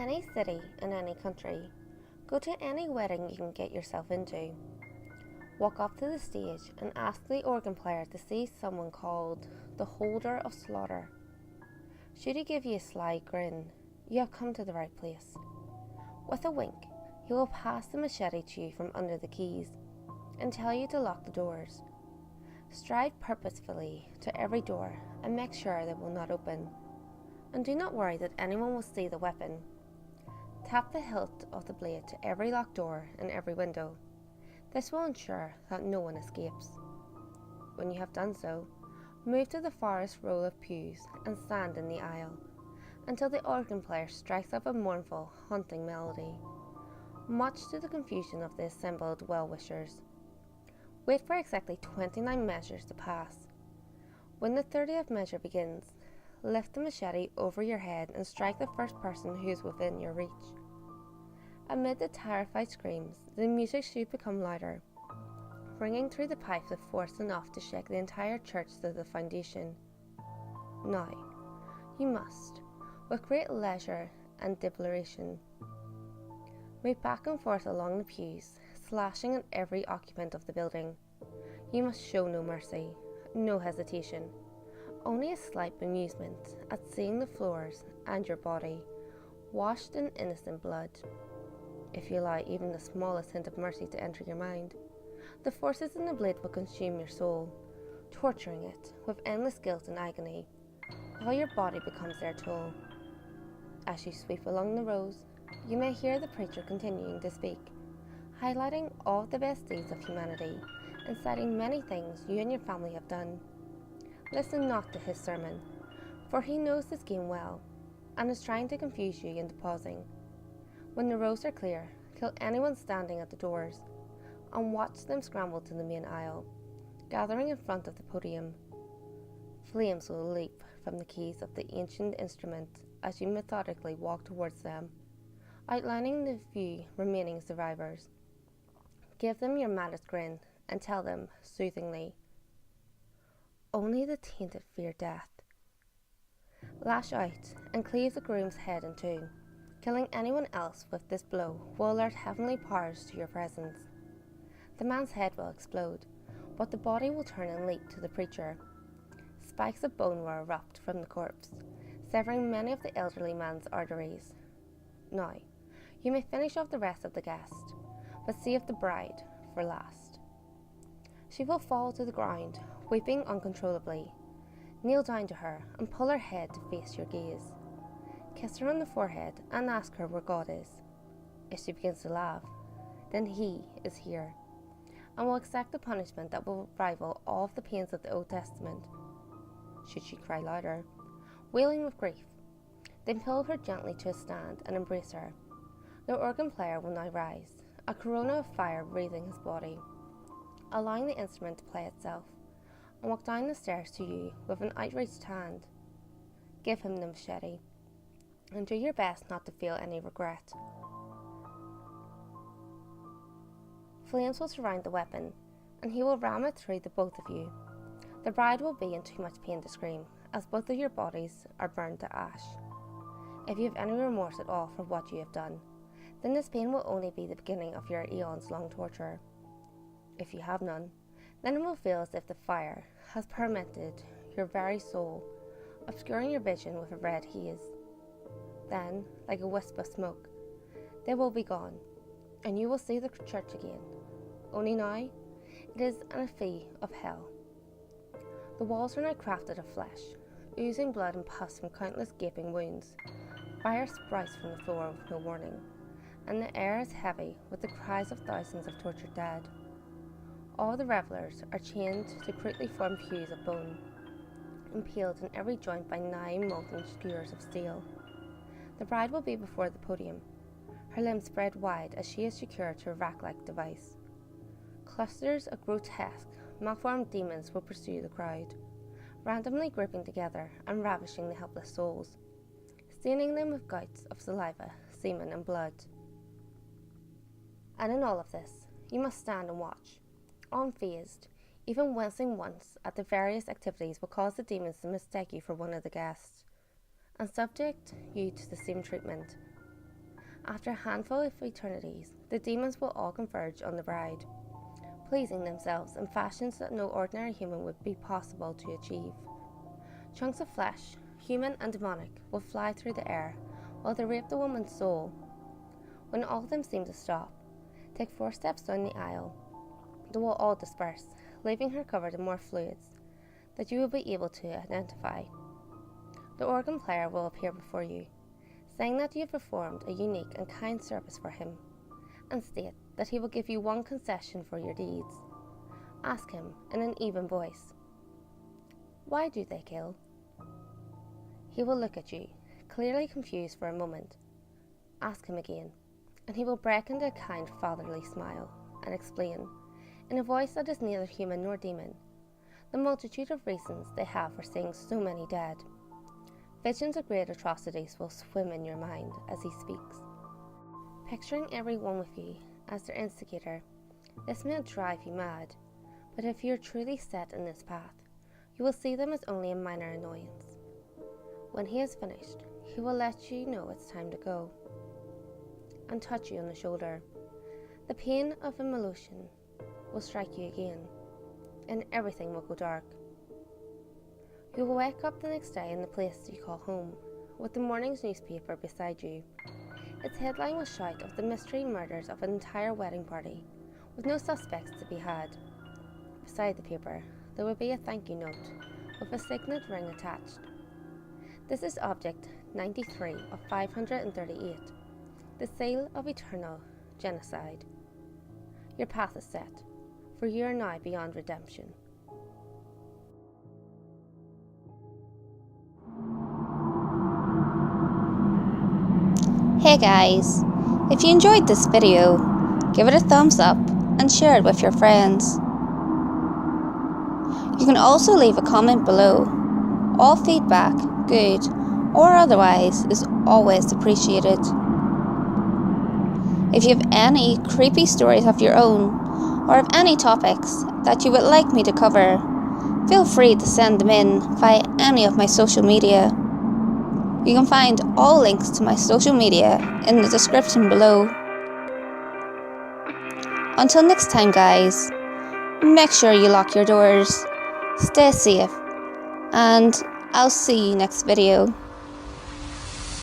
any city in any country, go to any wedding you can get yourself into. Walk up to the stage and ask the organ player to see someone called the Holder of Slaughter. Should he give you a sly grin, you have come to the right place. With a wink, he will pass the machete to you from under the keys and tell you to lock the doors. Stride purposefully to every door and make sure they will not open. And do not worry that anyone will see the weapon. Tap the hilt of the blade to every locked door and every window. This will ensure that no one escapes. When you have done so, move to the farthest row of pews and stand in the aisle until the organ player strikes up a mournful, haunting melody, much to the confusion of the assembled well-wishers. Wait for exactly 29 measures to pass. When the 30th measure begins, lift the machete over your head and strike the first person who is within your reach. Amid the terrified screams, the music should become louder, ringing through the pipes with force enough to shake the entire church to the foundation. Now, you must, with great leisure and deliberation, move back and forth along the pews, slashing at every occupant of the building. You must show no mercy, no hesitation, only a slight bemusement at seeing the floors and your body washed in innocent blood. If you allow even the smallest hint of mercy to enter your mind, the forces in the blade will consume your soul, torturing it with endless guilt and agony, while your body becomes their tool. As you sweep along the rows, you may hear the preacher continuing to speak, highlighting all the best deeds of humanity and citing many things you and your family have done. Listen not to his sermon, for he knows this game well and is trying to confuse you into pausing. When the rows are clear, kill anyone standing at the doors and watch them scramble to the main aisle, gathering in front of the podium. Flames will leap from the keys of the ancient instrument as you methodically walk towards them, outlining the few remaining survivors. Give them your maddest grin and tell them, soothingly, only the tainted fear death. Lash out and cleave the groom's head in two. Killing anyone else with this blow will alert heavenly powers to your presence. The man's head will explode, but the body will turn and leap to the preacher. Spikes of bone will erupt from the corpse, severing many of the elderly man's arteries. Now, you may finish off the rest of the guest, but save the bride for last. She will fall to the ground, weeping uncontrollably. Kneel down to her and pull her head to face your gaze. Kiss her on the forehead and ask her where God is. If she begins to laugh, then He is here, and will exact the punishment that will rival all of the pains of the Old Testament. Should she cry louder, wailing with grief, then pull her gently to a stand and embrace her. The organ player will now rise, a corona of fire wreathing his body, allowing the instrument to play itself, and walk down the stairs to you with an outreached hand. Give him the machete, and do your best not to feel any regret. Flames will surround the weapon, and he will ram it through the both of you. The bride will be in too much pain to scream, as both of your bodies are burned to ash. If you have any remorse at all for what you have done, then this pain will only be the beginning of your eons-long torture. If you have none, then it will feel as if the fire has permeated your very soul, obscuring your vision with a red haze. Then, like a wisp of smoke, they will be gone, and you will see the church again. Only now, it is an effete of hell. The walls are now crafted of flesh, oozing blood and pus from countless gaping wounds. Fire sprouts from the floor with no warning, and the air is heavy with the cries of thousands of tortured dead. All the revellers are chained to crudely formed pews of bone, impaled in every joint by 9 molten skewers of steel. The bride will be before the podium, her limbs spread wide as she is secured to a rack-like device. Clusters of grotesque, malformed demons will pursue the crowd, randomly grouping together and ravishing the helpless souls, staining them with gouts of saliva, semen and blood. And in all of this, you must stand and watch, unfazed, even wincing once at the various activities will cause the demons to mistake you for one of the guests, and subject you to the same treatment. After a handful of eternities, the demons will all converge on the bride, pleasing themselves in fashions that no ordinary human would be possible to achieve. Chunks of flesh, human and demonic, will fly through the air while they rape the woman's soul. When all of them seem to stop, take 4 steps down the aisle. They will all disperse, leaving her covered in more fluids that you will be able to identify. The organ player will appear before you, saying that you have performed a unique and kind service for him, and state that he will give you 1 concession for your deeds. Ask him in an even voice, "Why do they kill?" He will look at you, clearly confused for a moment. Ask him again, and he will break into a kind fatherly smile and explain, in a voice that is neither human nor demon, the multitude of reasons they have for seeing so many dead. Visions of great atrocities will swim in your mind as he speaks. Picturing every one with you as their instigator, this may drive you mad, but if you are truly set in this path, you will see them as only a minor annoyance. When he is finished, he will let you know it's time to go, and touch you on the shoulder. The pain of immolation will strike you again, and everything will go dark. You will wake up the next day in the place you call home, with the morning's newspaper beside you. Its headline will shout of the mystery murders of an entire wedding party, with no suspects to be had. Beside the paper, there will be a thank you note, with a signet ring attached. This is object 93 of 538, the seal of eternal genocide. Your path is set, for you are now beyond redemption. Hey guys, if you enjoyed this video, give it a thumbs up and share it with your friends. You can also leave a comment below. All feedback, good or otherwise, is always appreciated. If you have any creepy stories of your own, or have any topics that you would like me to cover, feel free to send them in via any of my social media. You can find all links to my social media in the description below. Until next time guys, make sure you lock your doors, stay safe, and I'll see you next video.